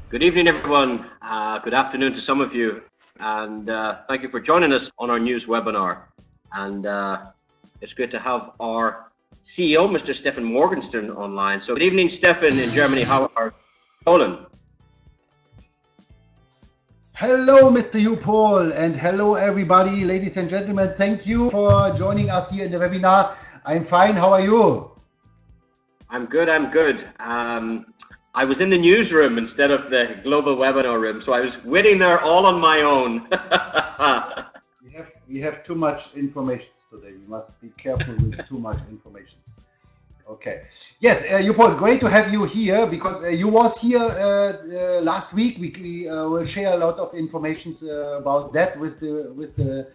Good evening, everyone. Good afternoon to some of you. And thank you for joining us on our news webinar. And it's great to have our CEO, Mr. Stefan Morgenstern, online. So good evening, Stefan in Germany. How are you, Poland? Hello, Mr. Paul, and hello, everybody, ladies and gentlemen. Thank you for joining us here in the webinar. I'm fine. How are you? I'm good. I'm good. I was in the newsroom instead of the global webinar room, so I was waiting there all on my own. We have too much information today. We must be careful with too much information. Okay. Yes, Paul, great to have you here because you was here last week. We will share a lot of information about that with the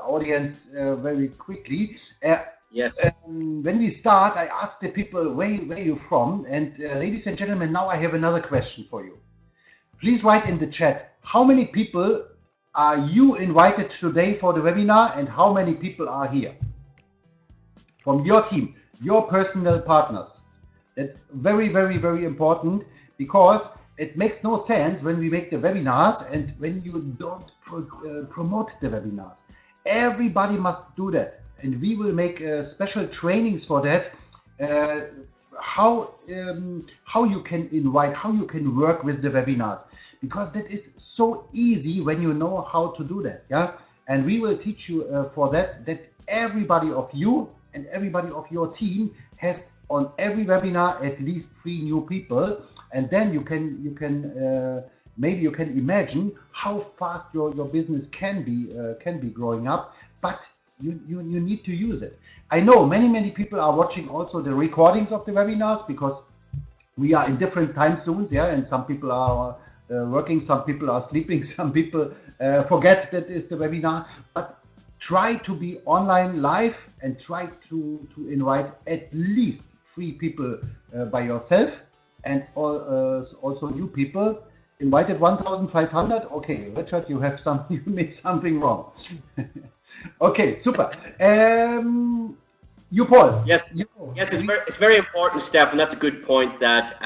audience very quickly. Yes. When we start, I ask the people where you're from. And ladies and gentlemen, now I have another question for you. Please write in the chat, how many people are you invited today for the webinar and how many people are here from your team, your personal partners? That's very, very, very important because it makes no sense when we make the webinars and when you don't promote the webinars. Everybody must do that. And we will make special trainings for that. How you can invite, how you can work with the webinars, because that is so easy when you know how to do that. Yeah, and we will teach you for that. That everybody of you and everybody of your team has on every webinar at least 3 new people, and then you can maybe you can imagine how fast your business can be growing up, but you need to use it. I know many people are watching also the recordings of the webinars because we are in different time zones, yeah, and some people are working, some people are sleeping, some people forget that is the webinar. But try to be online live and try to invite at least 3 people by yourself, and also new people. Invited 1,500. Okay, Richard, you made something wrong. Okay, super. You, Paul. Yes, yes, it's very important, Stefan. That's a good point. That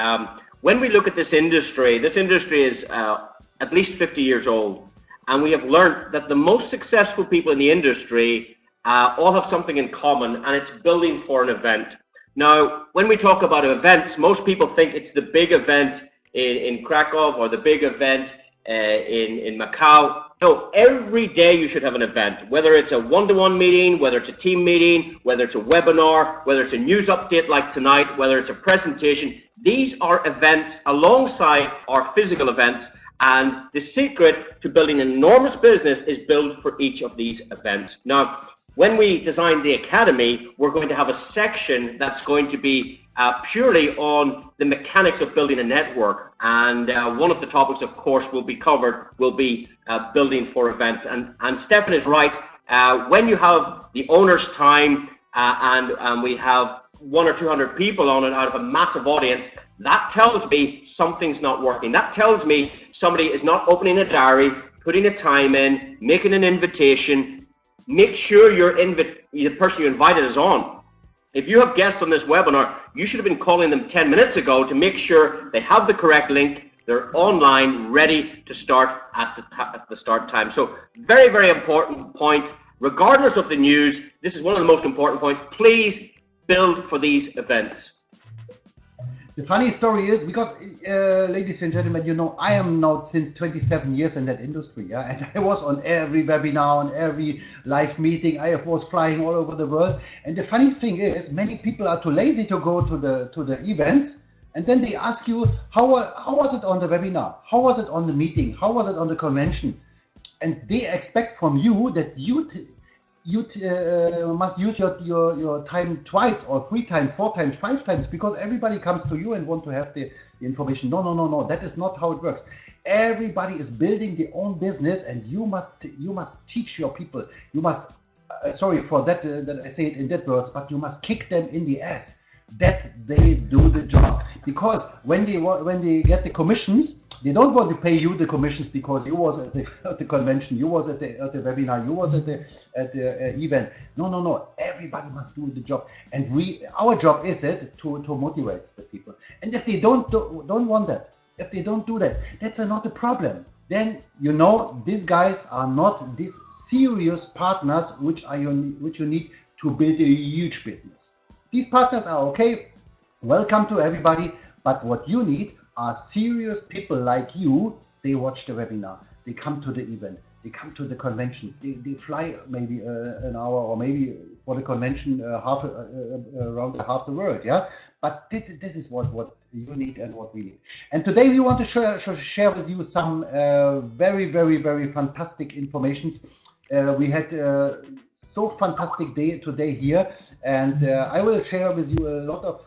when we look at this industry is at least 50 years old, and we have learned that the most successful people in the industry all have something in common, and it's building for an event. Now, when we talk about events, most people think it's the big event in Krakow or the big event in Macau. No, every day you should have an event, whether it's a one-to-one meeting, whether it's a team meeting, whether it's a webinar, whether it's a news update like tonight, whether it's a presentation. These are events alongside our physical events, and the secret to building an enormous business is built for each of these events. Now, when we designed the Academy, we're going to have a section that's going to be purely on the mechanics of building a network, and one of the topics, of course, will be building for events. And Stefan is right. When you have the owner's time and we have 100 or 200 people on it out of a massive audience, that tells me something's not working. That tells me somebody is not opening a diary, putting a time in, making an invitation. Make sure the person you invited is on. If you have guests on this webinar, you should have been calling them 10 minutes ago to make sure they have the correct link, they're online, ready to start at the start time. So very, very important point. Regardless of the news, this is one of the most important points. Please build for these events. The funny story is because, ladies and gentlemen, you know, I am now since 27 years in that industry, yeah, and I was on every webinar, on every live meeting. I was flying all over the world, and the funny thing is, many people are too lazy to go to the events, and then they ask you, how was it on the webinar? How was it on the meeting? How was it on the convention? And they expect from you that you must use your time twice or 3 times, 4 times, 5 times, because everybody comes to you and want to have the information. No. That is not how it works. Everybody is building their own business, and you must teach your people. You must, sorry for that that I say it in that words, but you must kick them in the ass that they do the job. Because when they get the commissions, they don't want to pay you the commissions because you was at the convention, you was at the webinar, you was at the event. No. Everybody must do the job, and our job is to motivate the people. And if they don't want that, If they don't do that, that's not a problem. Then you know these guys are not these serious partners which you need to build a huge business. These partners are okay, welcome to everybody, but what you need are serious people like you. They watch the webinar, they come to the event, they come to the conventions, they fly maybe an hour or maybe for the convention around half the world, yeah. But this is what you need and what we need. And today we want to share with you some very fantastic informations. We had so fantastic day today here, and I will share with you a lot of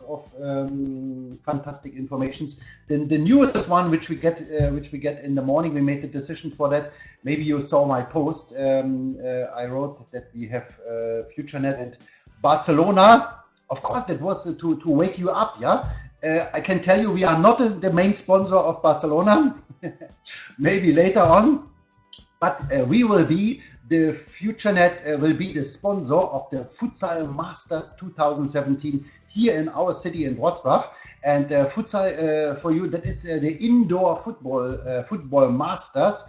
fantastic informations. The newest one, which we get in the morning, we made the decision for that. Maybe you saw my post. I wrote that we have FutureNet and Barcelona. Of course, that was to wake you up, yeah. I can tell you we are not the main sponsor of Barcelona. Maybe later on, but we will be. The FutureNet will be the sponsor of the Futsal Masters 2017 here in our city in Wrocław. And futsal for you, that is the indoor football masters.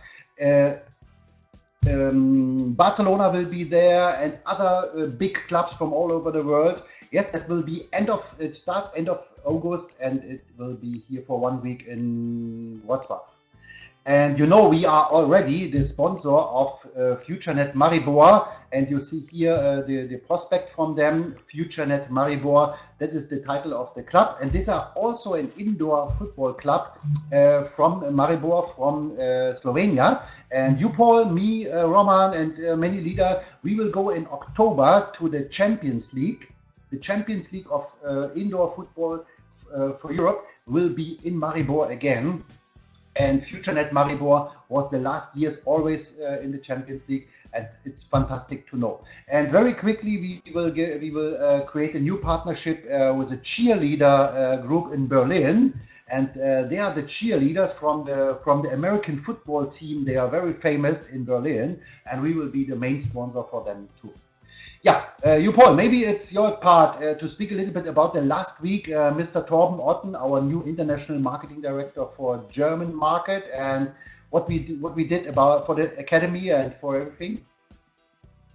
Barcelona will be there and other big clubs from all over the world. Yes, that will be it starts end of August and it will be here for 1 week in Wrocław. And you know, we are already the sponsor of FutureNet Maribor, and you see here the prospect from them, FutureNet Maribor. That is the title of the club, and these are also an indoor football club from Maribor, from Slovenia. And you, Paul, me, Roman, and many leaders, we will go in October to the Champions League. The Champions League of indoor football for Europe will be in Maribor again. And FutureNet Maribor was the last years always in the Champions League, and it's fantastic to know. And very quickly we will create a new partnership with a cheerleader group in Berlin, and they are the cheerleaders from the American football team. They are very famous in Berlin, and we will be the main sponsor for them too. Yeah, you, Paul, maybe it's your part to speak a little bit about the last week, Mr. Torben Otten, our new international marketing director for German market, and what we did for the academy and for everything.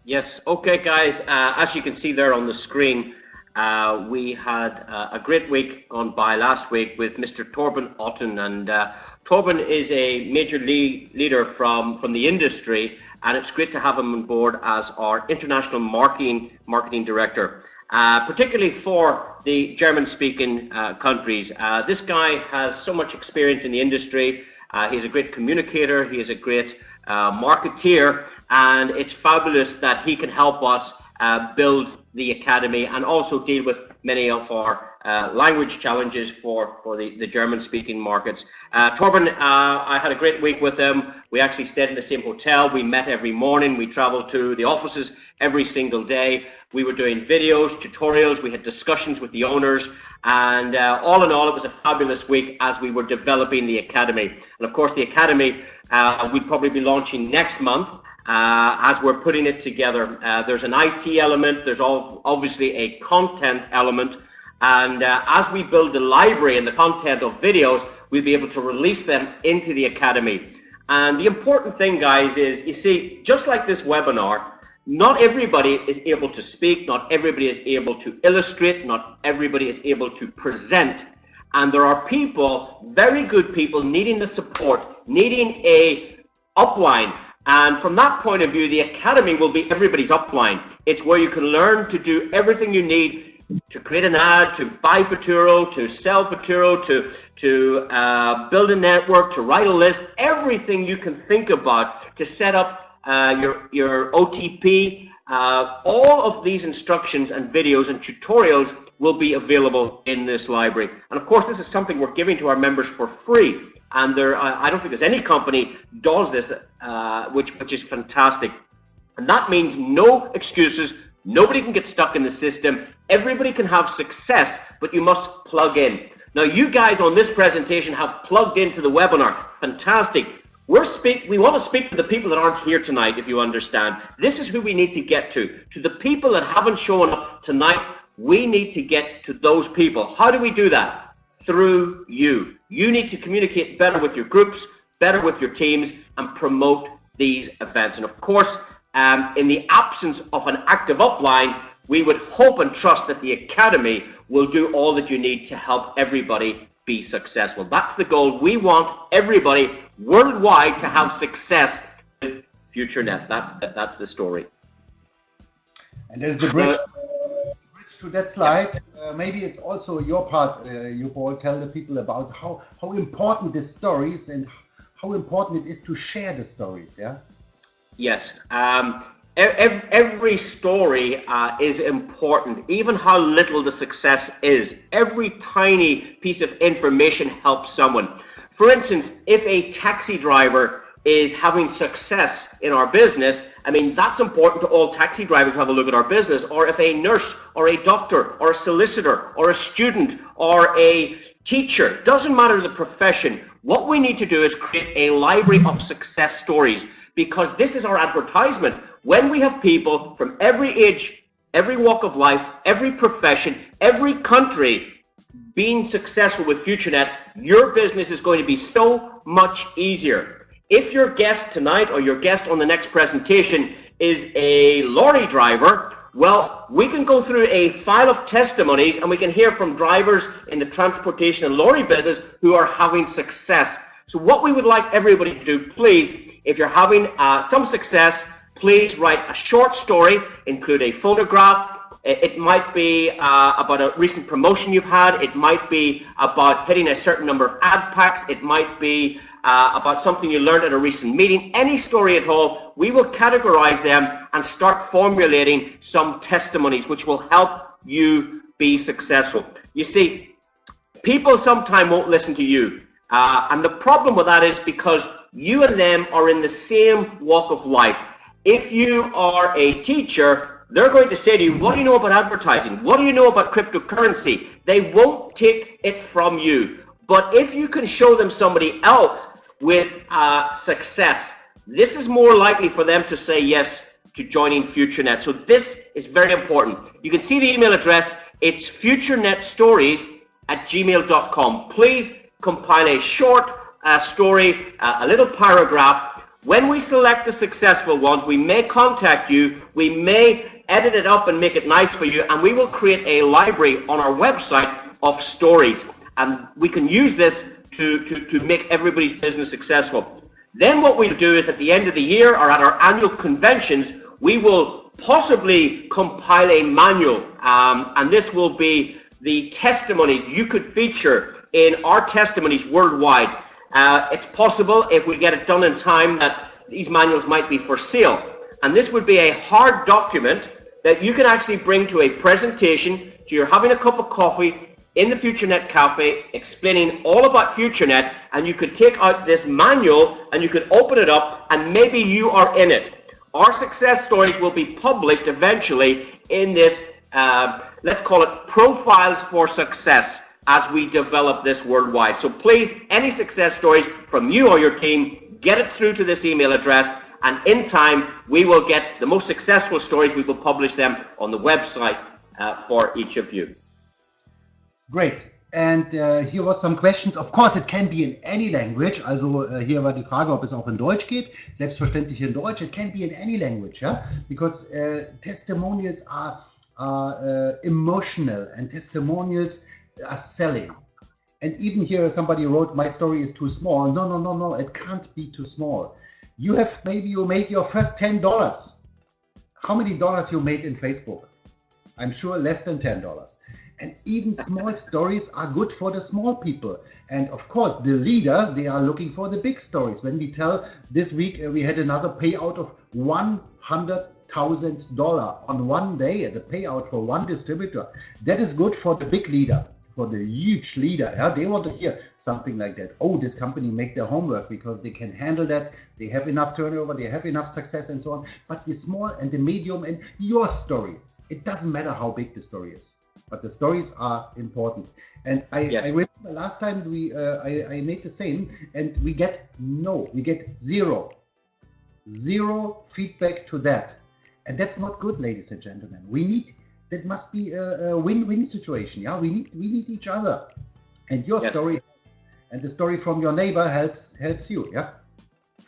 Yes, okay, guys. As you can see there on the screen, we had a great week gone by last week with Mr. Torben Otten, and Torben is a major leader from the industry. And it's great to have him on board as our international marketing director, particularly for the German-speaking countries. This guy has so much experience in the industry. He's a great communicator. He is a great marketeer, and it's fabulous that he can help us build the academy and also deal with many of our language challenges for the German-speaking markets. Torben, I had a great week with him. We actually stayed in the same hotel. We met every morning. We traveled to the offices every single day. We were doing videos, tutorials. We had discussions with the owners. And all in all, it was a fabulous week as we were developing the academy. And of course, the academy we'll probably be launching next month. As we're putting it together, there's an IT element, there's obviously a content element, and as we build the library and the content of videos, we'll be able to release them into the academy. And the important thing, guys, is, you see, just like this webinar, not everybody is able to speak, not everybody is able to illustrate, not everybody is able to present, and there are people, very good people, needing the support, needing a upline. And from that point of view, the academy will be everybody's upline. It's where you can learn to do everything you need to create an ad, to buy Futuro, to sell Futuro, to build a network, to write a list, everything you can think about to set up your OTP. All of these instructions and videos and tutorials will be available in this library. And of course, this is something we're giving to our members for free. And I don't think there's any company does this, which is fantastic. And that means no excuses. Nobody can get stuck in the system. Everybody can have success, but you must plug in. Now, you guys on this presentation have plugged into the webinar. Fantastic. We want to speak to the people that aren't here tonight, if you understand. This is who we need to get to. To the people that haven't shown up tonight, we need to get to those people. How do we do that? through you. You need to communicate better with your groups, better with your teams, and promote these events. And of course, in the absence of an active upline, we would hope and trust that the Academy will do all that you need to help everybody be successful. That's the goal. We want everybody worldwide to have success with FutureNet. That's the story. And there's the bridge to that slide. Maybe it's also your part, you Paul, tell the people about how important the stories and how important it is to share the stories, yeah? Yes. Every story is important, even how little the success is. Every tiny piece of information helps someone. For instance, if a taxi driver is having success in our business, I mean, that's important to all taxi drivers who have a look at our business. Or if a nurse or a doctor or a solicitor or a student or a teacher, doesn't matter the profession, what we need to do is create a library of success stories, because this is our advertisement. When we have people from every age, every walk of life, every profession, every country being successful with FutureNet, your business is going to be so much easier. If your guest tonight or your guest on the next presentation is a lorry driver, well, we can go through a file of testimonies and we can hear from drivers in the transportation and lorry business who are having success. So what we would like everybody to do, please, if you're having some success, please write a short story, include a photograph. It might be about a recent promotion you've had. It might be about hitting a certain number of ad packs. It might be about something you learned at a recent meeting. Any story at all, we will categorize them and start formulating some testimonies which will help you be successful. You see, people sometimes won't listen to you. And the problem with that is because you and them are in the same walk of life. If you are a teacher, they're going to say to you, what do you know about advertising? What do you know about cryptocurrency? They won't take it from you. But if you can show them somebody else with success, this is more likely for them to say yes to joining FutureNet. So this is very important. You can see the email address. It's futurenetstories@gmail.com. Please compile a short story, a little paragraph. When we select the successful ones, we may contact you. We may edit it up and make it nice for you, and we will create a library on our website of stories, and we can use this to make everybody's business successful. Then what we'll do is at the end of the year or at our annual conventions, we will possibly compile a manual, and this will be the testimonies you could feature in our testimonies worldwide. It's possible, if we get it done in time, that these manuals might be for sale. And this would be a hard document that you can actually bring to a presentation. So you're having a cup of coffee in the FutureNet Cafe, explaining all about FutureNet, and you could take out this manual and you could open it up, and maybe you are in it. Our success stories will be published eventually in this, let's call it Profiles for Success, as we develop this worldwide. So please, any success stories from you or your team, get it through to this email address, and in time we will get the most successful stories. We will publish them on the website for each of you. Great. And here was some questions. Of course, it can be in any language. Also hier war die Frage, ob es auch in Deutsch geht. Selbstverständlich in Deutsch. It can be in any language, yeah? Because testimonials are emotional, and testimonials are selling. And even here somebody wrote, my story is too small. No, it can't be too small. You have, maybe you made your first $10. How many dollars you made in Facebook? I'm sure less than $10. And even small stories are good for the small people. And of course, the leaders, they are looking for the big stories. When we tell this week, we had another payout of $100,000 on one day, the payout for one distributor. That is good for the big leader, for the huge leader. Yeah? They want to hear something like that. Oh, this company make their homework because they can handle that. They have enough turnover, they have enough success and so on. But the small and the medium and your story, it doesn't matter how big the story is. But the stories are important. And I remember last time I made the same, and we get zero feedback to that. And that's not good, ladies and gentlemen. That must be a win-win situation. Yeah, we need each other. and your Yes. story helps, and the story from your neighbor helps you. Yeah.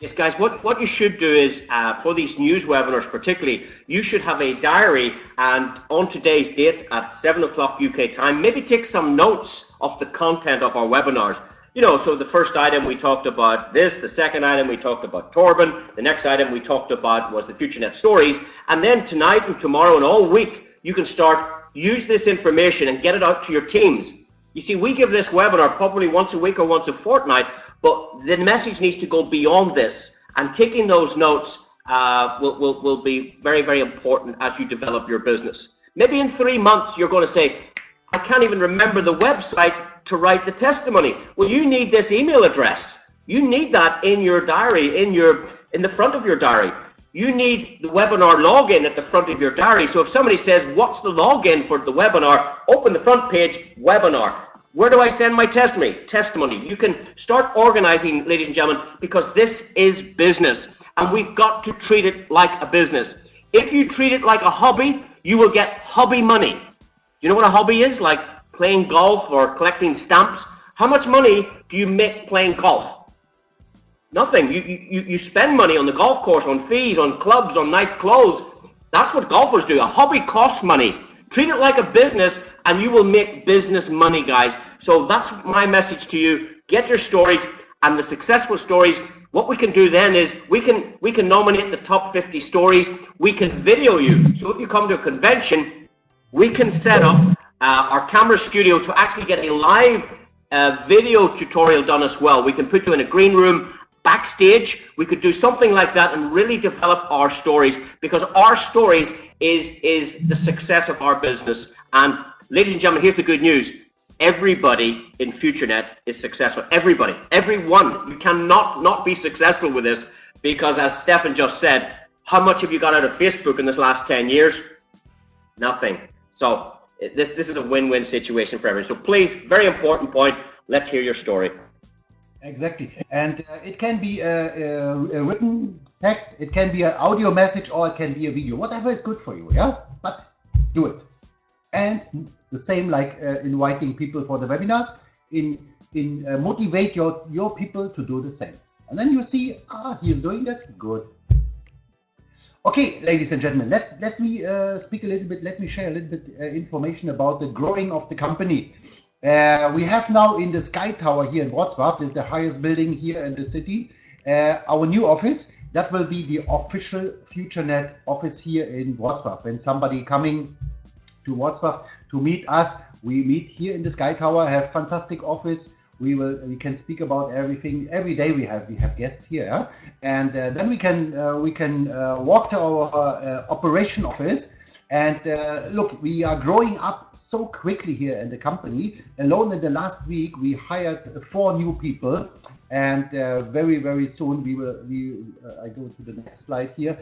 Yes, guys, what you should do is, for these news webinars particularly, you should have a diary, and on today's date at 7 o'clock UK time, maybe take some notes of the content of our webinars. You know, so the first item we talked about this, the second item we talked about Torben, the next item we talked about was the FutureNet stories, and then tonight and tomorrow and all week, you can use this information and get it out to your teams. You see, we give this webinar probably once a week or once a fortnight, but the message needs to go beyond this, and taking those notes will be very, very important as you develop your business. Maybe in 3 months, you're going to say, I can't even remember the website to write the testimony. Well, you need this email address. You need that in your diary, in the front of your diary. You need the webinar login at the front of your diary. So if somebody says, what's the login for the webinar? Open the front page, webinar. Where do I send my testimony? You can start organizing, ladies and gentlemen, because this is business, and we've got to treat it like a business. If you treat it like a hobby, you will get hobby money. You know what a hobby is? Like playing golf or collecting stamps. How much money do you make playing golf? Nothing. You spend money on the golf course, on fees, on clubs, on nice clothes. That's what golfers do. A hobby costs money. Treat it like a business and you will make business money, guys. So that's my message to you. Get your stories, and the successful stories. What we can do then is we can nominate the top 50 stories. We can video you. So if you come to a convention, we can set up our camera studio to actually get a live video tutorial done as well. We can put you in a green room, backstage. We could do something like that and really develop our stories, because our stories is the success of our business. And ladies and gentlemen, here's the good news. Everybody in FutureNet is successful. Everybody, everyone. You cannot not be successful with this, because as Stefan just said, how much have you got out of Facebook in this last 10 years? Nothing. So this is a win-win situation for everyone. So please, very important point, let's hear your story. Exactly. And it can be a written text, it can be an audio message, or it can be a video, whatever is good for you, yeah? But do it. And the same like inviting people for the webinars, motivate your people to do the same. And then you see, he is doing that, good. Okay, ladies and gentlemen, let me speak a little bit, let me share a little bit information about the growing of the company. We have now in the Sky Tower here in Wrocław, this is the highest building here in the city, our new office. That will be the official FutureNet office here in Wrocław. When somebody coming to Wrocław to meet us, we meet here in the Sky Tower, have fantastic office. We can speak about everything. Every day we have guests here, and then we can walk to our operation office. And look, we are growing up so quickly here in the company. Alone in the last week, we hired 4 new people, and very, very soon I go to the next slide here.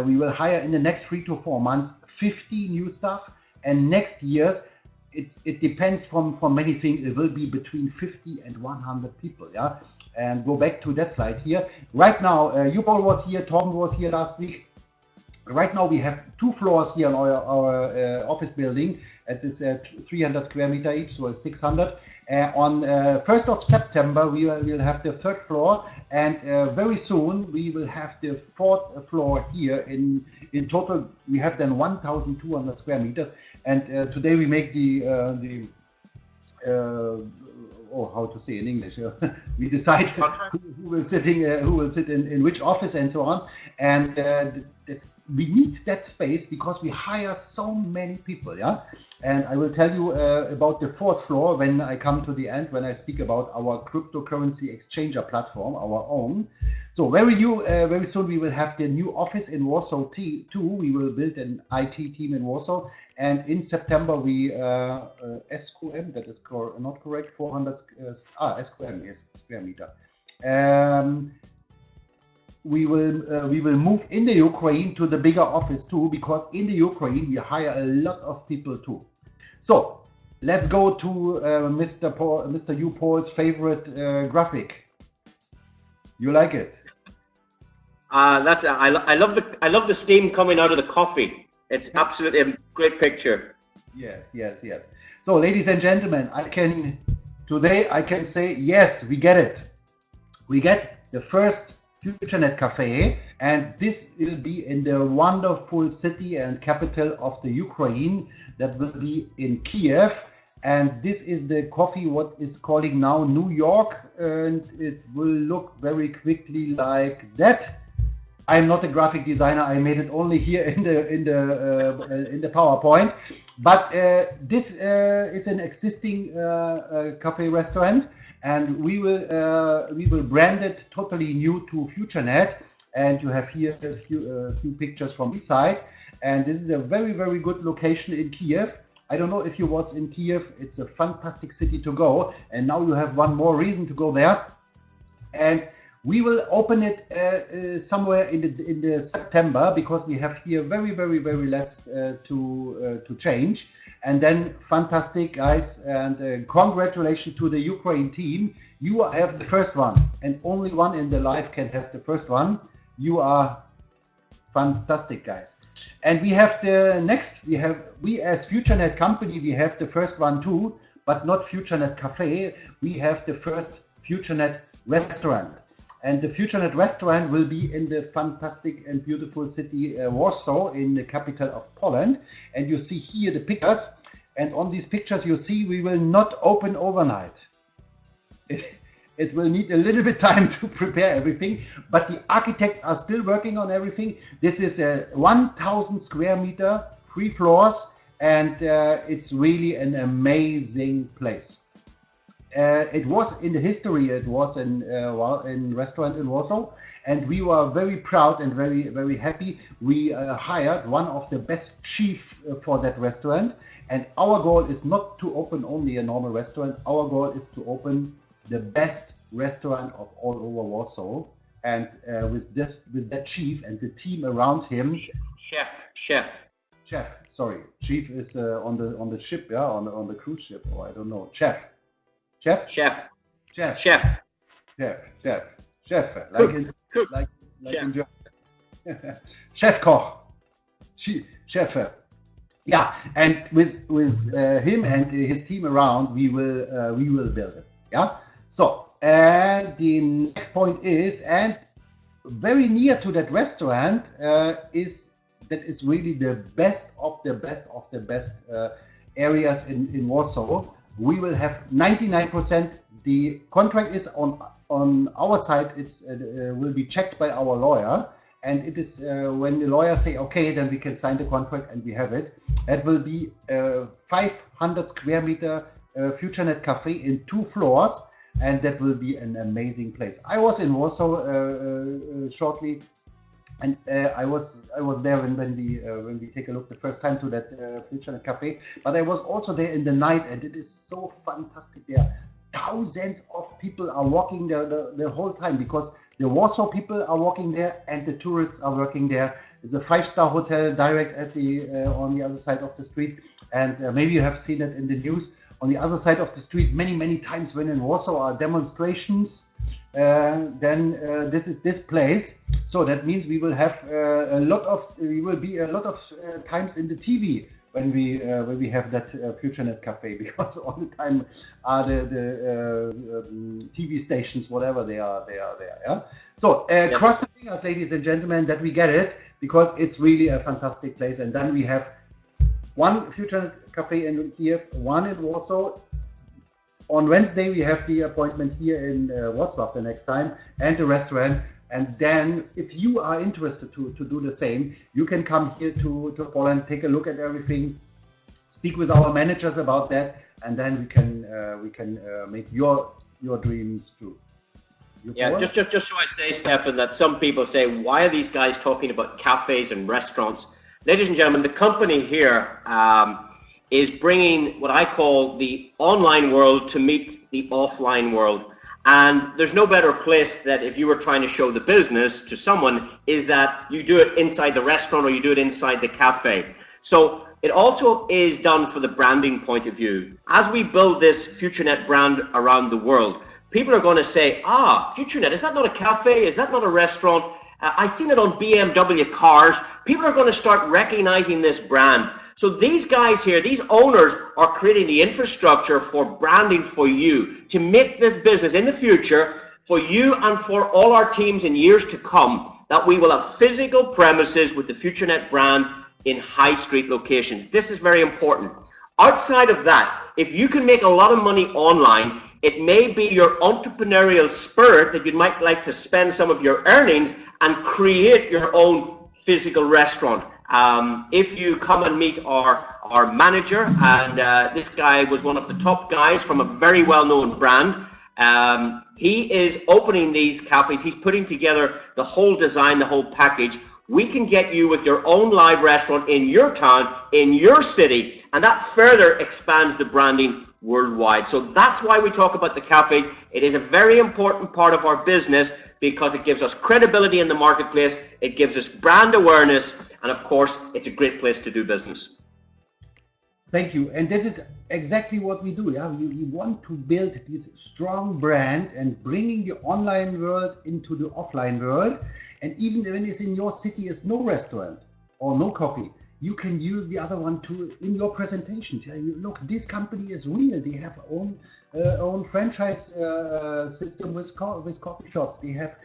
We will hire in the next 3 to 4 months 50 new staff, and next year's it depends from many things. It will be between 50 and 100 people. Yeah, and go back to that slide here. Right now, Yupol was here, Torben was here last week. Right now we have 2 floors here in our office building. It is 300 square meter each, so 600. On 1st of September we will have the 3rd floor, and very soon we will have the 4th floor here. In total we have then 1,200 square meters. And today we make how to say in English? We decide who will sit in which office and so on. And we need that space because we hire so many people. Yeah. And I will tell you about the 4th floor when I come to the end, when I speak about our cryptocurrency exchanger platform, our own. So very soon we will have the new office in Warsaw too. We will build an IT team in Warsaw. And in September we SQM, that is not correct, 400 SQM, yes, square meter. We will move in the Ukraine to the bigger office too, because in the Ukraine we hire a lot of people too. So let's go to Mr. Upol's favorite graphic. You like it? I love the steam coming out of the coffee. It's absolutely a great picture. Yes. So, ladies and gentlemen, I can today I can say, yes, we get it. We get the first FutureNet Cafe, and this will be in the wonderful city and capital of the Ukraine. That will be in Kiev. And this is the coffee what is calling now New York, and it will look very quickly like that. I'm not a graphic designer. I made it only here in the PowerPoint. But this is an existing cafe restaurant, and we will brand it totally new to FutureNet. And you have here a few pictures from inside. And this is a very, very good location in Kiev. I don't know if you was in Kiev. It's a fantastic city to go, and now you have one more reason to go there. And we will open it somewhere in the September, because we have here very, very, very less to change. And then fantastic, guys, and congratulations to the Ukraine team. You have the first one, and only one in the life can have the first one. You are fantastic, guys. And we have the next, we as FutureNet company, we have the first one too, but not FutureNet Cafe. We have the first FutureNet restaurant. And the FutureNet restaurant will be in the fantastic and beautiful city Warsaw, in the capital of Poland. And you see here the pictures. And on these pictures you see we will not open overnight. It will need a little bit time to prepare everything, but the architects are still working on everything. This is a 1,000 square meter, 3 floors, and it's really an amazing place. It was in the history, it was in restaurant in Warsaw, and we were very proud and very, very happy. We hired one of the best chefs for that restaurant, and our goal is not to open only a normal restaurant. Our goal is to open the best restaurant of all over Warsaw, and with that chief and the team around him. Chef. Sorry, chief is on the ship, yeah, on the cruise ship, or I don't know. Chef. Like in German. Chef Koch. Chef. Yeah, and with him and his team around, we will build it. Yeah. So, and the next point is, and very near to that restaurant is really the best of the best areas in Warsaw. We will have 99%. The contract is on our side. It's will be checked by our lawyer, and it is when the lawyer say okay, then we can sign the contract and we have it. It will be 500 square meter FutureNet Cafe in 2 floors. And that will be an amazing place. I was in Warsaw shortly, and I was there when we take a look the first time to that FutureNet Cafe. But I was also there in the night, and it is so fantastic there. Thousands of people are walking there the whole time, because the Warsaw people are walking there and the tourists are working there. There's a 5-star hotel direct at on the other side of the street, and maybe you have seen it in the news. On the other side of the street, many times when in Warsaw are demonstrations, then this is this place. So that means we will have a lot of times in the TV when we have that FutureNet Cafe, because all the time are the TV stations, whatever they are there. Yeah. So cross the fingers, ladies and gentlemen, that we get it, because it's really a fantastic place. And then we have one FutureNet Cafe in Kiev, one in Warsaw. On Wednesday, we have the appointment here in Wrocław the next time, and the restaurant. And then if you are interested to do the same, you can come here to Poland, take a look at everything, speak with our managers about that, and then we can make your dreams true. Yeah, just so I say, Stefan, that some people say, why are these guys talking about cafes and restaurants? Ladies and gentlemen, the company here is bringing what I call the online world to meet the offline world. And there's no better place that if you were trying to show the business to someone, is that you do it inside the restaurant or you do it inside the cafe. So it also is done for the branding point of view. As we build this FutureNet brand around the world, people are going to say, FutureNet, is that not a cafe? Is that not a restaurant? I've seen it on BMW cars. People are going to start recognizing this brand. So these guys here, these owners are creating the infrastructure for branding for you to make this business in the future for you and for all our teams in years to come, that we will have physical premises with the FutureNet brand in high street locations. This is very important. Outside of that, if you can make a lot of money online, it may be your entrepreneurial spirit that you might like to spend some of your earnings and create your own physical restaurant. If you come and meet our manager, and this guy was one of the top guys from a very well-known brand, he is opening these cafes. He's putting together the whole design, the whole package. We can get you with your own live restaurant in your town, in your city, and that further expands the branding worldwide. So that's why we talk about the cafes. It is a very important part of our business because it gives us credibility in the marketplace, it gives us brand awareness, and of course, it's a great place to do business. Thank you. And that is exactly what we do. Yeah, we want to build this strong brand and bringing the online world into the offline world. And even when it's in your city is no restaurant or no coffee, you can use the other one to in your presentations. Yeah, you look, this company is real. They have own franchise system with coffee shops. They have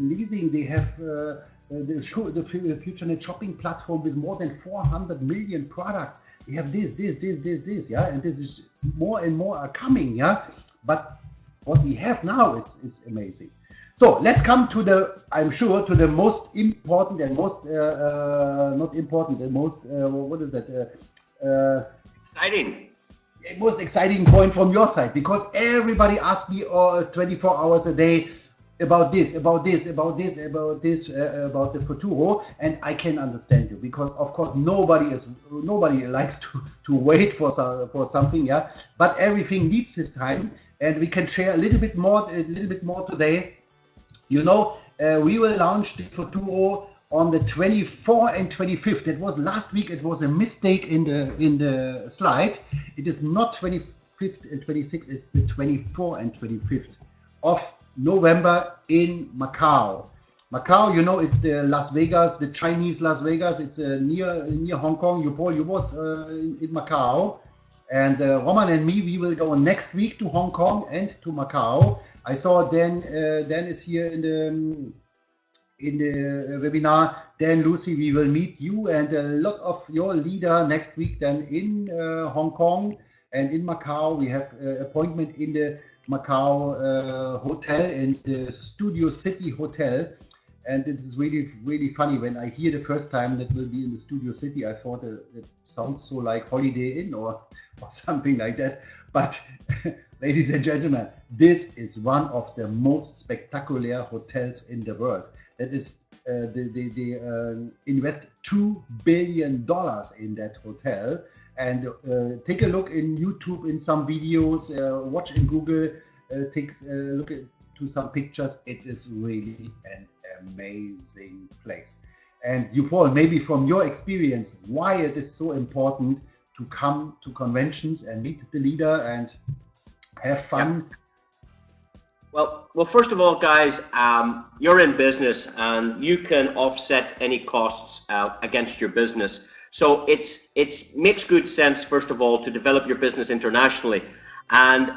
leasing. They have the FutureNet shopping platform with more than 400 million products. They have this, yeah, and this is more and more are coming, yeah. But what we have now is amazing. So let's come to the, I'm sure, to the most important and most not important, the most what is that? Exciting. Most exciting point from your side, because everybody asks me 24 hours a day about this, about the Futuro, and I can understand you, because of course nobody likes to wait for something, yeah. But everything needs this time, and we can share a little bit more today. You know, we will launch the Futuro on the 24th and 25th. It was last week. It was a mistake in the slide. It is not 25th and 26th. It's the 24th and 25th of November in Macau. Macau, you know, is the Las Vegas, the Chinese Las Vegas. It's near Hong Kong. You was in Macau, and Roman and me, we will go next week to Hong Kong and to Macau. I saw Dan is here in the webinar. Dan, Lucy, we will meet you and a lot of your leader next week. Then in Hong Kong and in Macau, we have appointment in the Macau hotel, in the Studio City Hotel, and it is really funny when I hear the first time that will be in the Studio City. I thought it sounds so like Holiday Inn or something like that, but ladies and gentlemen, this is one of the most spectacular hotels in the world. That is, they invest $2 billion in that hotel. And take a look in YouTube in some videos, watch in Google, take a look to some pictures. It is really an amazing place. And you, Paul, maybe from your experience, why it is so important to come to conventions and meet the leader and have fun. Yeah. Well, first of all, guys, you're in business and you can offset any costs against your business. So it makes good sense, first of all, to develop your business internationally. And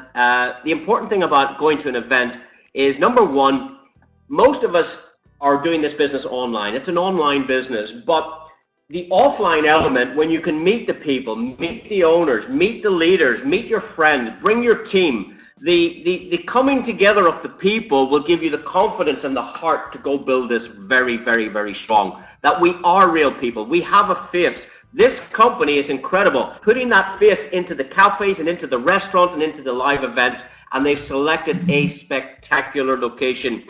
the important thing about going to an event is, number one, most of us are doing this business online. It's an online business, but the offline element, when you can meet the people, meet the owners, meet the leaders, meet your friends, bring your team, the coming together of the people will give you the confidence and the heart to go build this very, very, very strong. That we are real people. We have a face. This company is incredible, putting that face into the cafes and into the restaurants and into the live events, and they've selected a spectacular location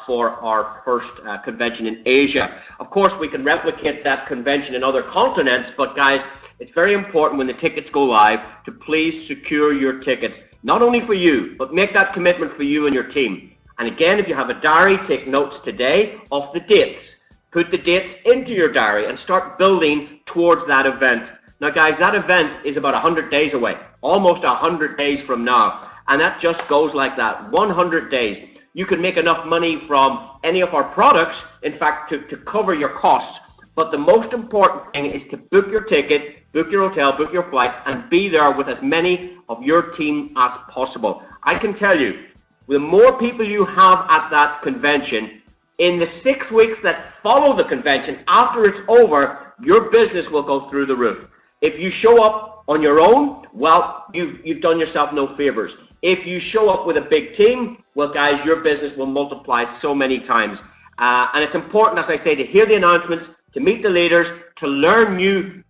for our first convention in Asia. Of course, we can replicate that convention in other continents, but guys, it's very important when the tickets go live to please secure your tickets, not only for you, but make that commitment for you and your team. And again, if you have a diary, take notes today of the dates. Put the dates into your diary and start building towards that event. Now, guys, that event is about 100 days away, almost 100 days from now. And that just goes like that, 100 days. You can make enough money from any of our products, in fact, to cover your costs. But the most important thing is to book your ticket, book your hotel, book your flights, and be there with as many of your team as possible. I can tell you, the more people you have at that convention, in the 6 weeks that follow the convention, after it's over, your business will go through the roof. If you show up on your own, well, you've done yourself no favors. If you show up with a big team, well, guys, your business will multiply so many times. And it's important, as I say, to hear the announcements, to meet the leaders, to learn new.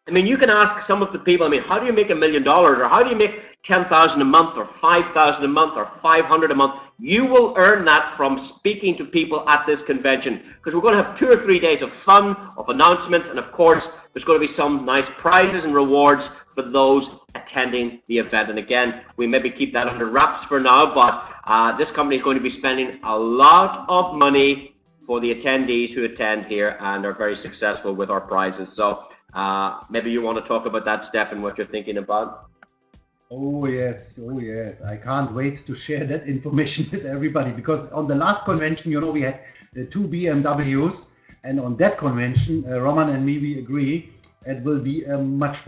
I mean, you can ask some of the people, I mean, how do you make $1 million, or how do you make 10,000 a month, or 5,000 a month, or 500 a month? You will earn that from speaking to people at this convention, because we're going to have 2 or 3 days of fun, of announcements, and of course, there's going to be some nice prizes and rewards for those attending the event. And again, we maybe keep that under wraps for now, but this company is going to be spending a lot of money for the attendees who attend here and are very successful with our prizes. So maybe you want to talk about that, Stefan, what you're thinking about. Oh yes, I can't wait to share that information with everybody, because on the last convention, you know, we had the 2 BMWs, and on that convention, Roman and me, we agree it will be much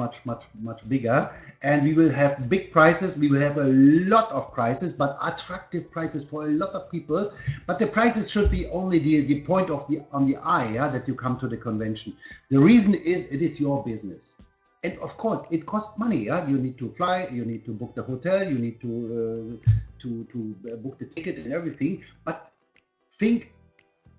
bigger, and we will have big prizes. We will have a lot of prizes, but attractive prizes for a lot of people. But the prizes should be only the point of on the eye, yeah, that you come to the convention. The reason is it is your business. And of course, it costs money. Yeah? You need to fly, you need to book the hotel, you need to book the ticket and everything. But think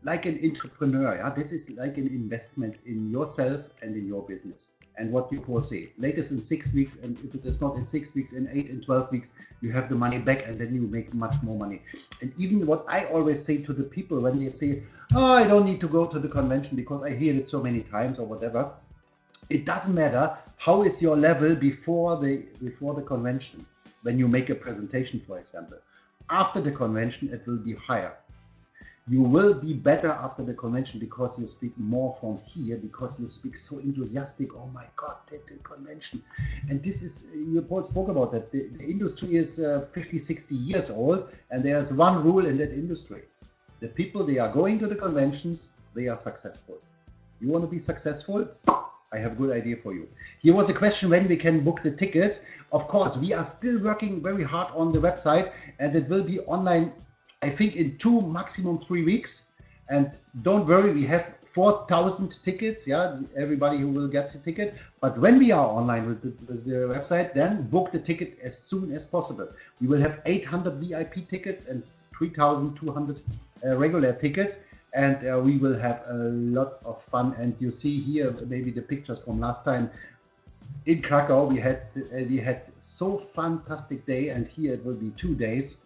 like an entrepreneur. Yeah? This is like an investment in yourself and in your business. And what you say, latest in 6 weeks, and if it is not in 6 weeks, in 8 and 12 weeks, you have the money back, and then you make much more money. And even what I always say to the people when they say, "Oh, I don't need to go to the convention because I hear it so many times," or whatever. It doesn't matter how is your level before the convention. When you make a presentation, for example, after the convention, it will be higher. You will be better after the convention because you speak more from here, because you speak so enthusiastic. Oh my God, the convention. And this is, you both spoke about that. The industry is 50, 60 years old, and there's one rule in that industry. The people, they are going to the conventions, they are successful. You want to be successful? I have a good idea for you. Here was a question when we can book the tickets. Of course, we are still working very hard on the website, and it will be online, I think, in 2, maximum 3 weeks. And don't worry, we have 4,000 tickets. Yeah, everybody who will get the ticket. But when we are online with the website, then book the ticket as soon as possible. We will have 800 VIP tickets and 3,200 regular tickets. And we will have a lot of fun. And you see here maybe the pictures from last time in Krakow. We had so fantastic day, and here it will be 2 days.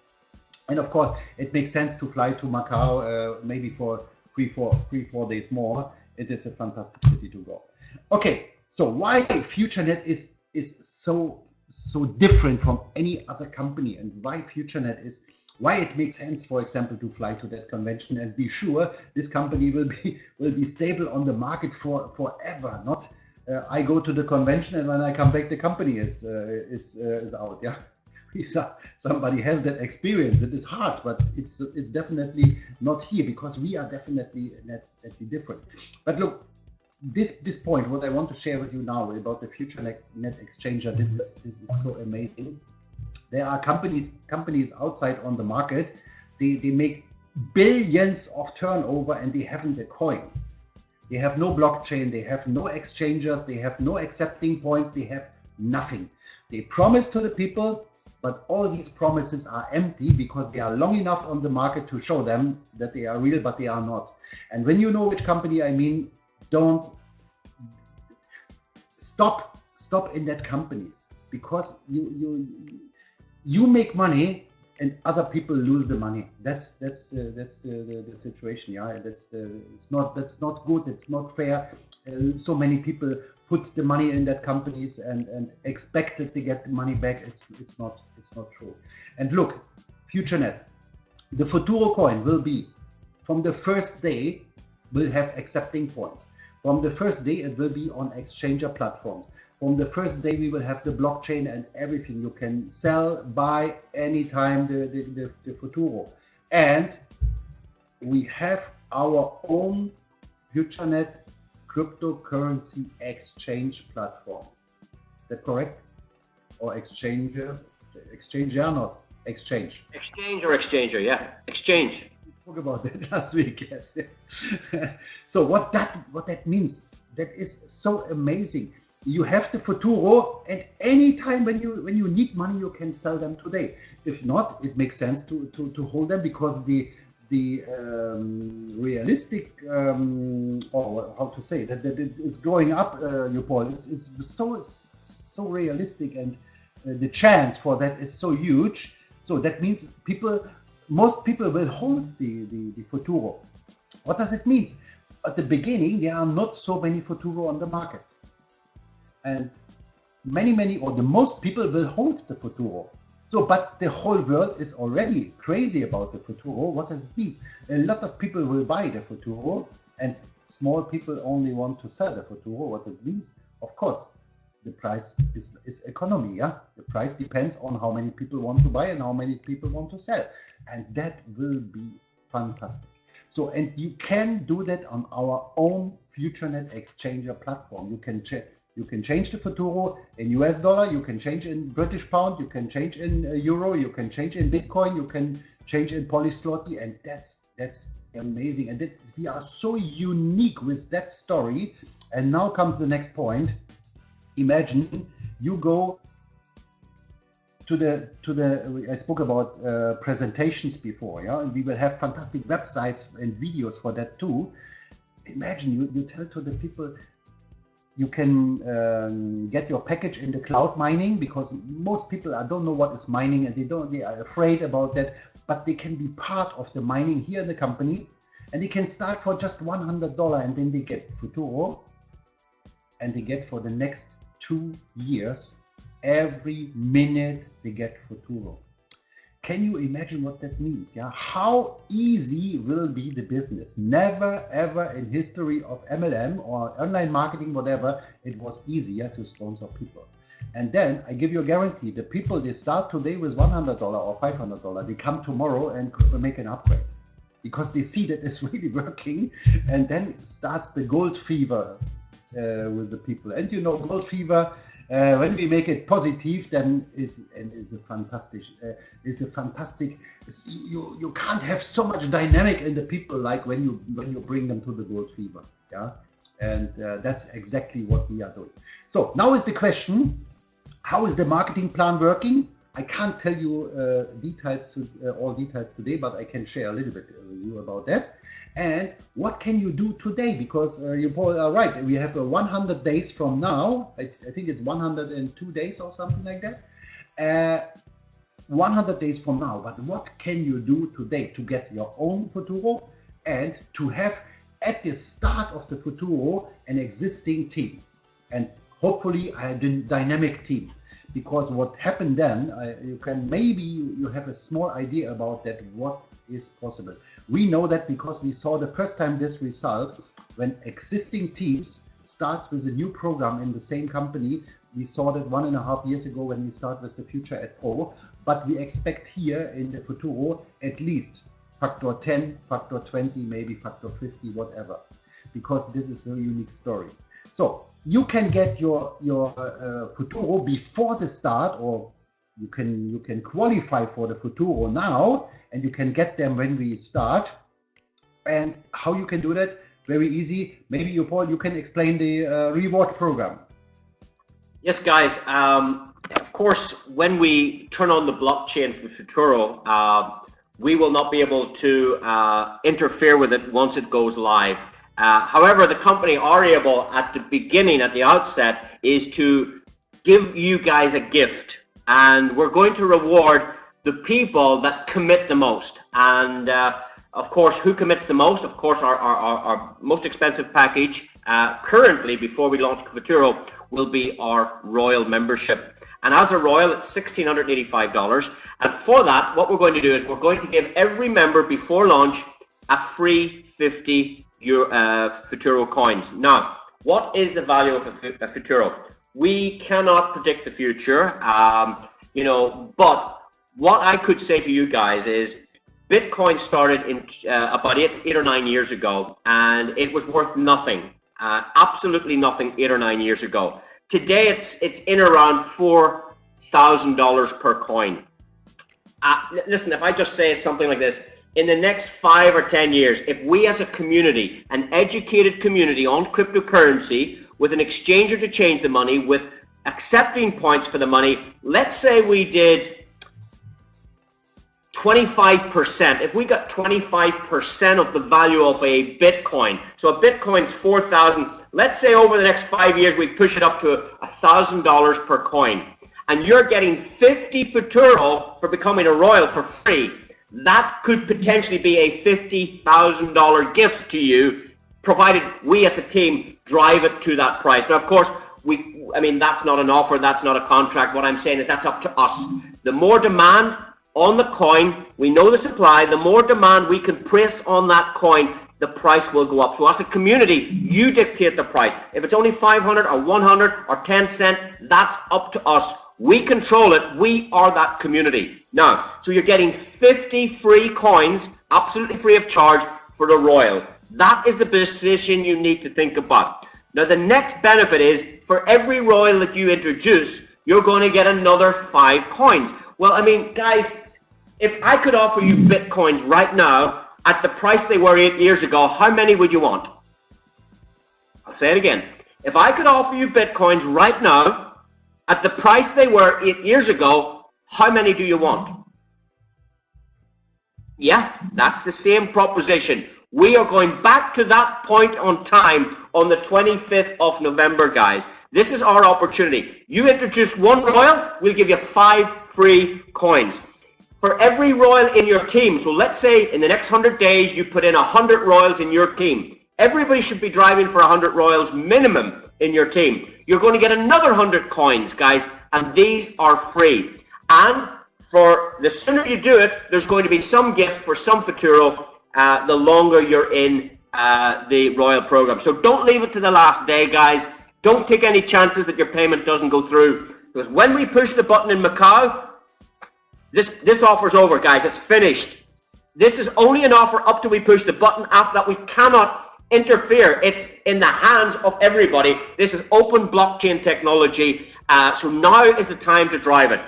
And of course, it makes sense to fly to Macau maybe for 3-4 days more. It is a fantastic city to go. Okay, so why FutureNet is so different from any other company, and why FutureNet is. Why it makes sense, for example, to fly to that convention and be sure this company will be stable on the market forever. Not I go to the convention and when I come back, the company is out. Yeah, somebody has that experience. It is hard, but it's definitely not here, because we are definitely different. But look, this point, what I want to share with you now about the FutureNet Exchanger, this is so amazing. There are companies outside on the market. They make billions of turnover, and they haven't a coin. They have no blockchain. They have no exchangers. They have no accepting points. They have nothing. They promise to the people, but all these promises are empty because they are long enough on the market to show them that they are real, but they are not. And when you know which company I mean, don't stop in that companies, because you make money and other people lose the money. That's the situation. Yeah, that's not good. It's not fair. So many people put the money in that companies and expected to get the money back. It's not true. And look, FutureNet, the Futuro coin will be, from the first day, will have accepting points. From the first day, it will be on exchanger platforms. From the first day, we will have the blockchain and everything. You can sell, buy anytime the Futuro. And we have our own FutureNet cryptocurrency exchange platform. Is that correct? Or exchanger? Exchanger, not exchange. Exchange or exchanger, yeah. Exchange. We spoke about that last week, yes. So what that means, that is so amazing. You have the Futuro, and anytime when you need money, you can sell them today. If not, it makes sense to hold them, because the realistic, or how to say that it is growing up, Paul, is so realistic, and the chance for that is so huge. So that means most people will hold the Futuro. What does it mean? At the beginning, there are not so many Futuro on the market, and many or the most people will hold the Futuro. So, but the whole world is already crazy about the Futuro. What does it mean? A lot of people will buy the Futuro, and small people only want to sell the Futuro. What it means? Of course, the price is economy. Yeah, the price depends on how many people want to buy and how many people want to sell, and that will be fantastic. So, and you can do that on our own FutureNet Exchanger platform. You can check. You can change the Futuro in US dollar, you can change in British pound, you can change in euro, you can change in Bitcoin, you can change in Polysloty, and that's amazing. And we are so unique with that story. And now comes the next point. Imagine you go to the I spoke about presentations before, yeah, and we will have fantastic websites and videos for that too. Imagine you tell to the people, you can get your package in the cloud mining, because most people don't know what is mining, and they are afraid about that, but they can be part of the mining here in the company, and they can start for just $100, and then they get Futuro, and they get for the next 2 years, every minute they get Futuro. Can you imagine what that means? Yeah, how easy will be the business? Never ever in history of MLM or online marketing, whatever, it was easier to sponsor people. And then I give you a guarantee: the people, they start today with $100 or $500, they come tomorrow and make an upgrade, because they see that it's really working. And then starts the gold fever with the people. And you know, gold fever, when we make it positive, then is a fantastic. You can't have so much dynamic in the people like when you bring them to the gold fever, yeah. And that's exactly what we are doing. So now is the question: how is the marketing plan working? I can't tell you all details today, but I can share a little bit with you about that. And what can you do today? Because you Paul are right. We have 100 days from now. I think it's 102 days or something like that. 100 days from now. But what can you do today to get your own Futuro, and to have at the start of the Futuro an existing team, and hopefully a dynamic team? Because what happened then, you have a small idea about that, what is possible. We know that because we saw the first time this result, when existing teams starts with a new program in the same company. We saw that 1.5 years ago when we started with the FutureNet Pro, but we expect here in the Futuro at least factor 10, factor 20, maybe factor 50, whatever, because this is a unique story. So you can get your Futuro before the start, or you can qualify for the Futuro now, and you can get them when we start. And how you can do that? Very easy. Maybe you, Paul, you can explain the reward program. Yes, guys. Of course, when we turn on the blockchain for Futuro, we will not be able to interfere with it once it goes live. However, the company are able at the beginning, at the outset, is to give you guys a gift, and we're going to reward the people that commit the most. And of course, who commits the most? Of course, our most expensive package currently, before we launch Futuro, will be our Royal membership. And as a Royal, it's $1,685. And for that, what we're going to do is we're going to give every member before launch a free 50 Futuro coins. Now, what is the value of a Futuro? We cannot predict the future, but what I could say to you guys is Bitcoin started in about eight or 9 years ago, and it was worth nothing. absolutely nothing 8 or 9 years ago. Today it's in around $4,000 per coin. Listen, if I just say it something like this, in the next 5 or 10 years, if we as a community, an educated community on cryptocurrency, with an exchanger to change the money, with accepting points for the money, let's say we did 25%. If we got 25% of the value of a Bitcoin, so a Bitcoin's 4,000, let's say over the next 5 years we push it up to $1,000 per coin, and you're getting 50 Futuro for becoming a Royal for free. That could potentially be a $50,000 gift to you, provided we as a team drive it to that price. Now, of course, I mean, that's not an offer, that's not a contract. What I'm saying is that's up to us. The more demand on the coin, we know the supply, the more demand we can press on that coin, the price will go up. So as a community, you dictate the price. If it's only 500 or 100 or 10 cents, that's up to us. We control it. We are that community. Now, so you're getting 50 free coins, absolutely free of charge, for the Royal. That is the decision you need to think about. Now, the next benefit is, for every Royal that you introduce, you're going to get another 5 coins. Well, I mean, guys, if I could offer you Bitcoins right now at the price they were 8 years ago, how many would you want? I'll say it again. If I could offer you Bitcoins right now at the price they were 8 years ago, how many do you want? Yeah, that's the same proposition. We are going back to that point on time on the 25th of November, guys. This is our opportunity. You introduce 1 Royal, we'll give you 5 free coins. For every Royal in your team, so let's say in the next 100 days you put in 100 Royals in your team. Everybody should be driving for 100 Royals minimum in your team. You're going to get another 100 coins, guys, and these are free. And for the sooner you do it, there's going to be some gift for some Futuro the longer you're in the Royal program. So don't leave it to the last day, guys. Don't take any chances that your payment doesn't go through, because when we push the button in Macau, this offer's over, guys. It's finished. This is only an offer up till we push the button. After that, we cannot interfere. It's in the hands of everybody. This is open blockchain technology. So now is the time to drive it.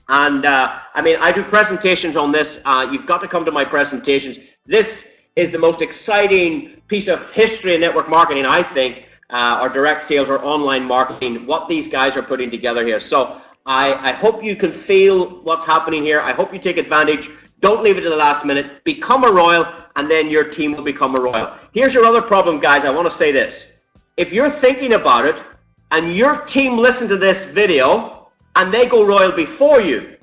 And I mean, I do presentations on this. You've got to come to my presentations. This is the most exciting piece of history in network marketing, I think, or direct sales or online marketing, what these guys are putting together here. So I hope you can feel what's happening here. I hope you take advantage. Don't leave it to the last minute. Become a Royal, and then your team will become a Royal. Here's your other problem, guys. I want to say this. If you're thinking about it, and your team listened to this video, and they go Royal before you,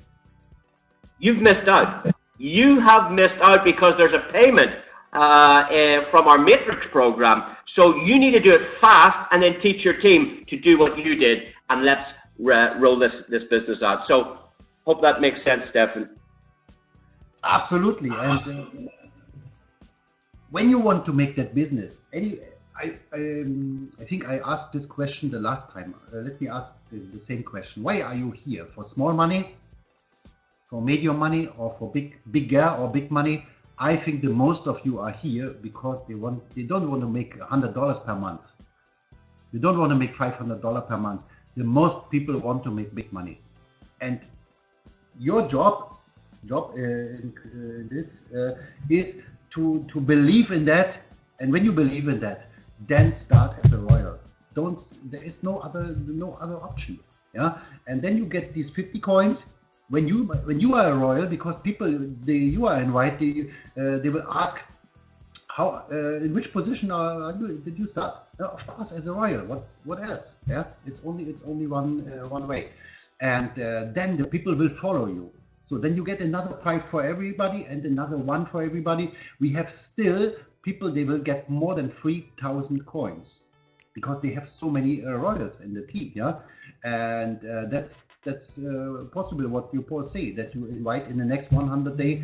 you've missed out. You have missed out because there's a payment from our Matrix program. So you need to do it fast and then teach your team to do what you did, and let's roll this business out. So hope that makes sense, Stefan. Absolutely. And when you want to make that business, I think I asked this question the last time. Let me ask the same question. Why are you here? For small money, for medium money, or for bigger or big money? I think the most of you are here because they don't want to make $100 per month. They don't want to make $500 per month. The most people want to make big money, and your job in this is to believe in that. And when you believe in that, then start as a Royal. There is no other option. Yeah, and then you get these 50 coins when you are a Royal, because people you are invited, they will ask, how in which position did you start? Of course, as a Royal. What else? Yeah, it's only one way, and then the people will follow you. So then you get another 5 for everybody and another 1 for everybody. We have still people, they will get more than 3,000 coins because they have so many Royals in the team. Yeah, and that's possible what you Paul say, that you invite in the next 100 days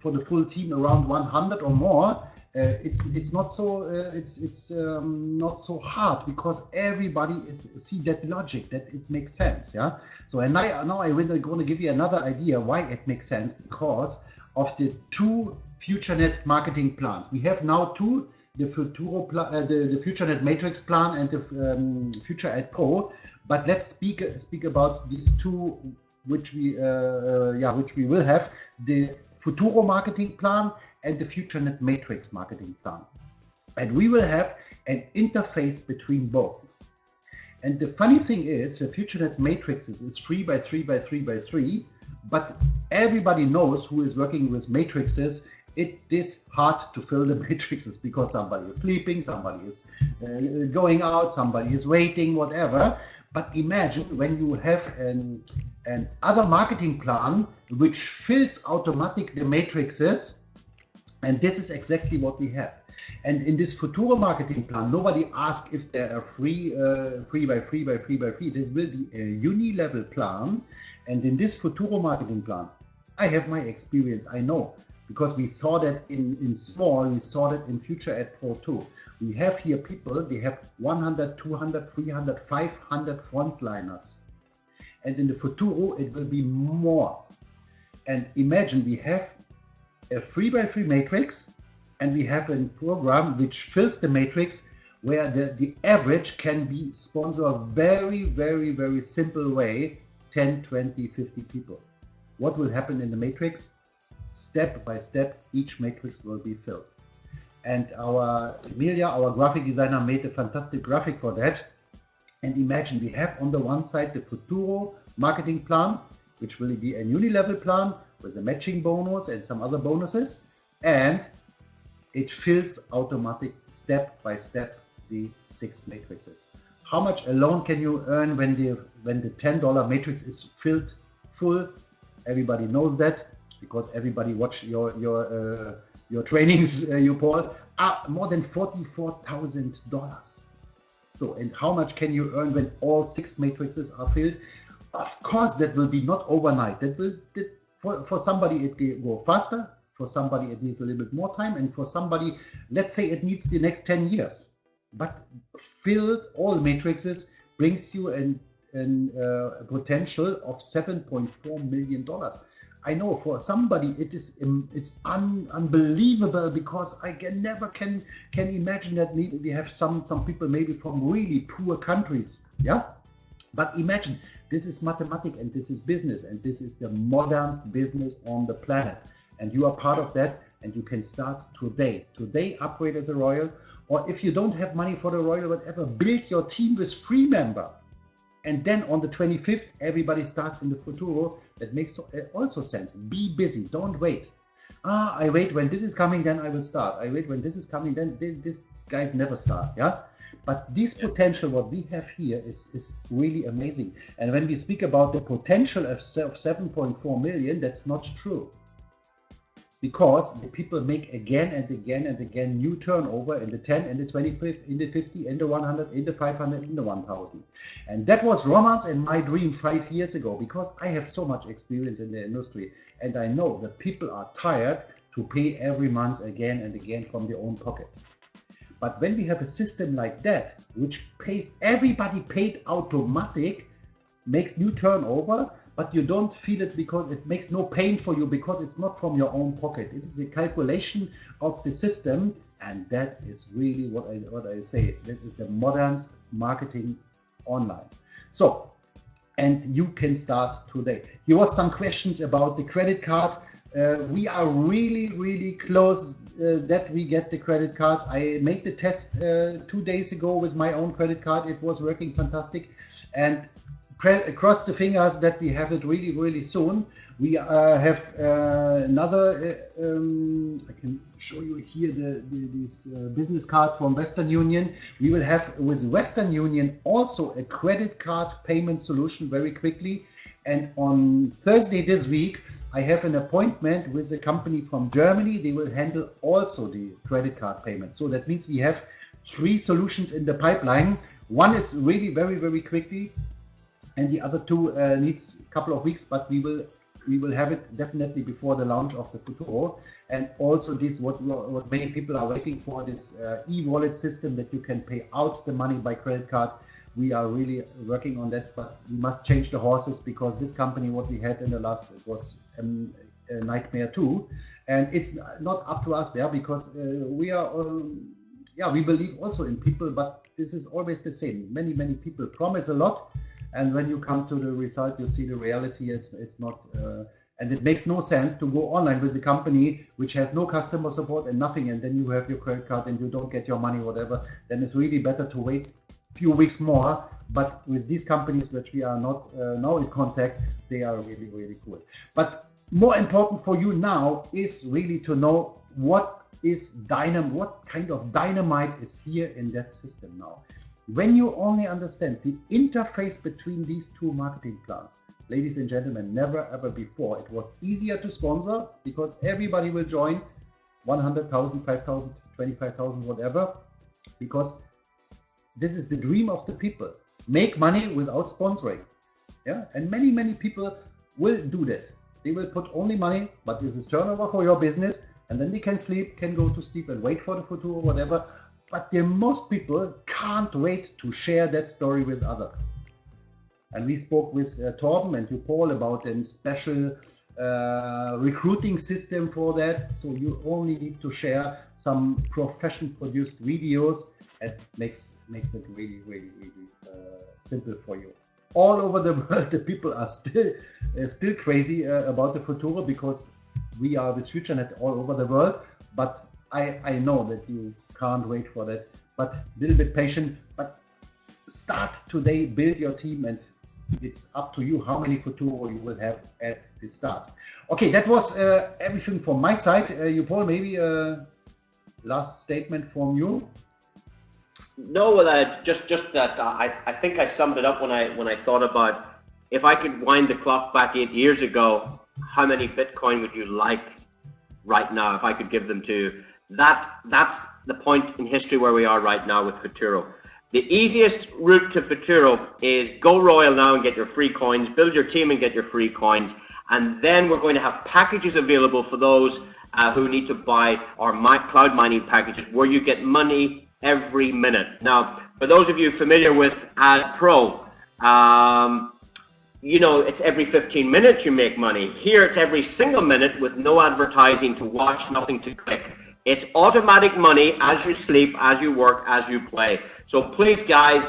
for the full team around 100 or more. It's not so hard because everybody see that logic, that it makes sense. Yeah. So and now I really going to give you another idea why it makes sense, because of the 2 FutureNet marketing plans. We have now 2 the the FutureNet Matrix plan and the FutureNet Pro, but let's speak about these two, which we will have: the Futuro marketing plan and the FutureNet Matrix marketing plan, and we will have an interface between both. And the funny thing is, the FutureNet Matrixes is 3 by 3 by 3 by 3, but everybody knows who is working with matrices. It is hard to fill the matrices because somebody is sleeping, somebody is going out, somebody is waiting, whatever. But imagine when you have an other marketing plan which fills automatic the matrices, and this is exactly what we have. And in this Futuro marketing plan, nobody asks if there are 3 by 3 by 3 by 3. This will be a uni-level plan. And in this Futuro marketing plan, I have my experience, I know, because we saw that in small, we saw that in FutureNet Pro too. We have here people, they have 100, 200, 300, 500 frontliners. And in the Futuro, it will be more. And imagine we have a 3 by 3 matrix, and we have a program which fills the matrix where the average can be sponsored very, very, very simple way, 10, 20, 50 people. What will happen in the matrix? Step by step, each matrix will be filled. And Emilia, our graphic designer, made a fantastic graphic for that. And imagine we have on the one side the Futuro marketing plan, which will be a uni-level plan with a matching bonus and some other bonuses. And it fills automatic step by step the 6 matrices. How much alone can you earn when the $10 matrix is filled full? Everybody knows that because everybody watch your trainings, you Paul. More than $44,000. So, and how much can you earn when all 6 matrices are filled? Of course, that will be not overnight. For somebody it will go faster. For somebody, it needs a little bit more time, and for somebody, let's say it needs the next 10 years. But filled all matrices brings you a potential of $7.4 million. I know for somebody it's unbelievable, because I never can imagine that we have some people maybe from really poor countries, yeah. But imagine, this is mathematics and this is business, and this is the modernest business on the planet. And you are part of that, and you can start today. Today, upgrade as a Royal, or if you don't have money for the Royal, whatever, build your team with free member. And then on the 25th, everybody starts in the Futuro. That makes also sense. Be busy, don't wait. I wait when this is coming, then I will start. I wait when this is coming, then these guys never start, yeah? But this potential, what we have here is really amazing. And when we speak about the potential of 7.4 million, that's not true. Because the people make again and again and again new turnover in the 10, in the 25, in the 50, in the 100, in the 500, in the 1000. And that was Roman's and my dream 5 years ago, because I have so much experience in the industry. And I know that people are tired to pay every month again and again from their own pocket. But when we have a system like that, which pays everybody paid automatic, makes new turnover, but you don't feel it because it makes no pain for you, because it's not from your own pocket. It is a calculation of the system, and that is really what I say. That is the modernist marketing online. So, and you can start today. Here was some questions about the credit card. We are really close that we get the credit cards. I made the test 2 days ago with my own credit card. It was working fantastic, and cross the fingers that we have it really soon. We have another, I can show you here this business card from Western Union. We will have with Western Union also a credit card payment solution very quickly. And on Thursday this week, I have an appointment with a company from Germany. They will handle also the credit card payment. So that means we have 3 solutions in the pipeline. One is really very quickly, and the other 2 needs a couple of weeks, but we will have it definitely before the launch of the Futuro. And also this, what many people are waiting for, this e-wallet system that you can pay out the money by credit card. We are really working on that, but we must change the horses, because this company, what we had in the last, it was a nightmare too. And it's not up to us there, because we are yeah, we believe also in people, but this is always the same. Many people promise a lot, and when you come to the result, you see the reality. It's not, and it makes no sense to go online with a company which has no customer support and nothing, and then you have your credit card and you don't get your money, whatever. Then it's really better to wait a few weeks more. But with these companies which we are not now in contact, they are really cool. But more important for you now is really to know what kind of dynamite is here in that system now. When you only understand the interface between these two marketing plans, ladies and gentlemen, never ever before it was easier to sponsor, because everybody will join 100,000, 5,000, 25,000, whatever, because this is the dream of the people. Make money without sponsoring. Yeah, and many people will do that. They will put only money, but this is turnover for your business, and then they can go to sleep and wait for the Future or whatever. But most people can't wait to share that story with others. And we spoke with Torben and you, Paul, about a special recruiting system for that. So you only need to share some professional produced videos. It makes it really simple for you. All over the world, the people are still crazy about the Futuro, because we are with FutureNet all over the world. But I know that you can't wait for that. But a little bit patient. But start today, build your team, and it's up to you how many Futuro you will have at the start. Okay, that was everything from my side. You, Paul, maybe a last statement from you. No, well, just that I think I summed it up when I thought about, if I could wind the clock back 8 years ago, how many Bitcoin would you like right now if I could give them to you? That's the point in history where we are right now with Futuro. The easiest route to Futuro is go royal now and get your free coins, build your team and get your free coins, and then we're going to have packages available for those who need to buy our cloud mining packages, where you get money every minute. Now, for those of you familiar with Ad Pro, you know, it's every 15 minutes you make money. Here it's every single minute with no advertising to watch, nothing to click. It's automatic money as you sleep, as you work, as you play. So please, guys,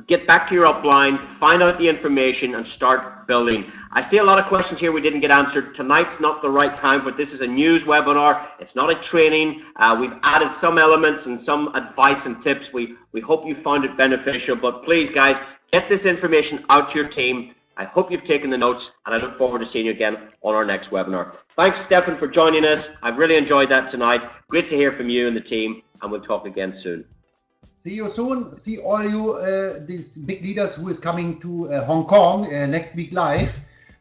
get back to your upline, find out the information, and start building. I see a lot of questions here we didn't get answered. Tonight's not the right time for it. This is a news webinar. It's not a training. We've added some elements and some advice and tips. We hope you found it beneficial. But please, guys, get this information out to your team. I hope you've taken the notes, and I look forward to seeing you again on our next webinar. Thanks, Stefan, for joining us. I've really enjoyed that tonight. Great to hear from you and the team, and we'll talk again soon. See you soon. See all you these big leaders who is coming to Hong Kong next week live,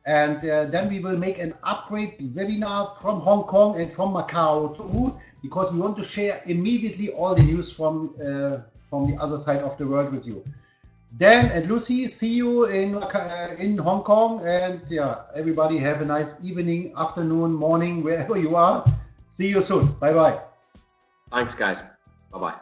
and then we will make an upgrade webinar from Hong Kong and from Macau too, because we want to share immediately all the news from the other side of the world with you. Dan and Lucy, see you in Hong Kong, and yeah, everybody have a nice evening, afternoon, morning, wherever you are. See you soon. Bye bye. Thanks, guys. Bye bye.